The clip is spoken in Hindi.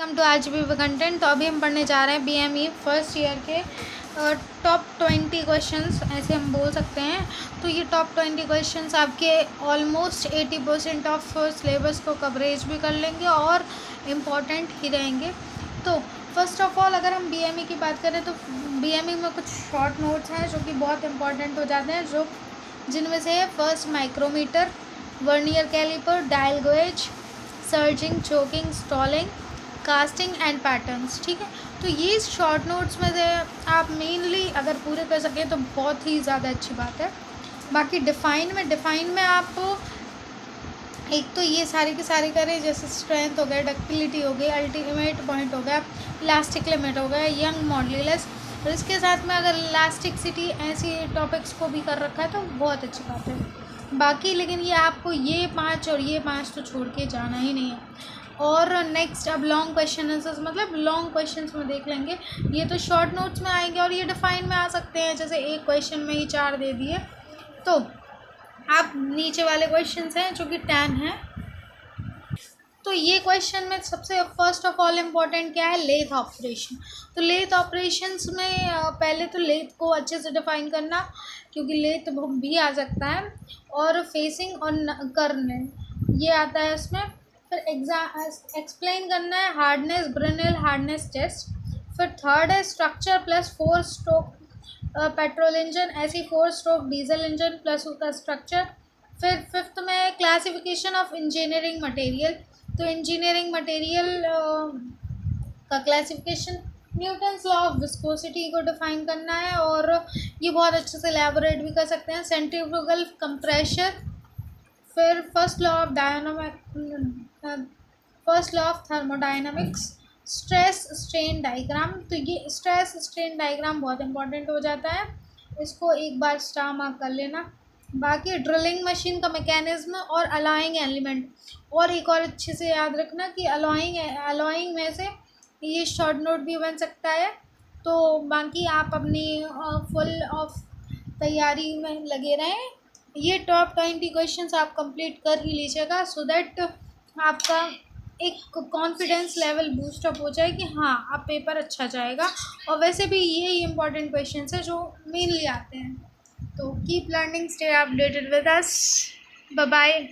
वेलकम टू आज भी कंटेंट। तो अभी हम पढ़ने जा रहे हैं बीएमई फर्स्ट ईयर के टॉप 20 क्वेश्चंस, ऐसे हम बोल सकते हैं। तो ये टॉप 20 क्वेश्चंस आपके ऑलमोस्ट 80% ऑफ सिलेबस को कवरेज भी कर लेंगे और इम्पॉर्टेंट ही रहेंगे। तो फर्स्ट ऑफ ऑल अगर हम बीएमई की बात करें तो बीएमई में कुछ शॉर्ट नोट्स हैं जो कि बहुत इंपॉर्टेंट हो जाते हैं, जो जिनमें से first micrometer, vernier caliper, dial gauge, surging, choking, stalling, casting and patterns. ठीक है, तो ये शॉर्ट नोट्स में से आप मेनली अगर पूरे कर सकें तो बहुत ही ज़्यादा अच्छी बात है। बाकी डिफ़ाइन में आप एक तो ये सारी की सारी करें, जैसे स्ट्रेंथ हो गया, डक्टिलिटी हो गई, अल्टीमेट पॉइंट हो गया, इलास्टिक लिमिट हो गया, यंग मॉड्यूलस, और इसके साथ में अगर इलास्टिसिटी ऐसी टॉपिक्स को भी कर रखा है तो बहुत अच्छी बात है। बाकी लेकिन ये आपको ये 5 और ये 5 तो छोड़ के जाना ही नहीं है। और नेक्स्ट अब लॉन्ग क्वेश्चन आंसर्स, मतलब लॉन्ग क्वेश्चंस में देख लेंगे। ये तो शॉर्ट नोट्स में आएंगे और ये डिफाइन में आ सकते हैं, जैसे एक क्वेश्चन में ही 4 दे दिए। तो आप नीचे वाले क्वेश्चंस हैं जो कि 10 हैं। तो ये क्वेश्चन में सबसे फर्स्ट ऑफ ऑल इम्पॉर्टेंट क्या है, लेथ ऑपरेशन। तो लेथ ऑपरेशंस में पहले तो लेथ को अच्छे से डिफाइन करना, क्योंकि लेथ भी आ सकता है, और फेसिंग और कर्नल ये आता है उसमें। फिर एक्सप्लेन करना है हार्डनेस, ब्रेनल हार्डनेस टेस्ट। फिर थर्ड है structure plus 4 stroke petrol engine, ऐसी 4 स्ट्रोक डीजल इंजन प्लस उसका स्ट्रक्चर। फिर फिफ्थ में क्लासिफिकेशन ऑफ इंजीनियरिंग मटेरियल। तो इंजीनियरिंग मटेरियल का classification, Newton's law of viscosity को डिफाइन करना है, और ये बहुत अच्छे से एलैबोरेट भी कर सकते हैं। सेंट्रीफ्यूगल कंप्रेशर, फिर first law of thermodynamics, stress strain diagram. तो ये स्ट्रेस स्ट्रेन डायग्राम बहुत इंपॉर्टेंट हो जाता है, इसको एक बार स्टार मार्क कर लेना। बाकी ड्रिलिंग मशीन का मैकेनिज्म और अलॉइंग एलिमेंट, और एक और अच्छे से याद रखना कि अलॉइंग में से ये शॉर्ट नोट भी बन सकता है। तो बाकी आप अपनी फुल ऑफ तैयारी में लगे रहें। ये टॉप 20 क्वेश्चंस आप कंप्लीट कर ही लीजिएगा, सो दैट आपका एक कॉन्फिडेंस लेवल बूस्टअप हो जाए कि हाँ अब पेपर अच्छा जाएगा। और वैसे भी यही इंपॉर्टेंट क्वेश्चंस है जो मेनली आते हैं। तो keep learning, stay updated with us, bye bye.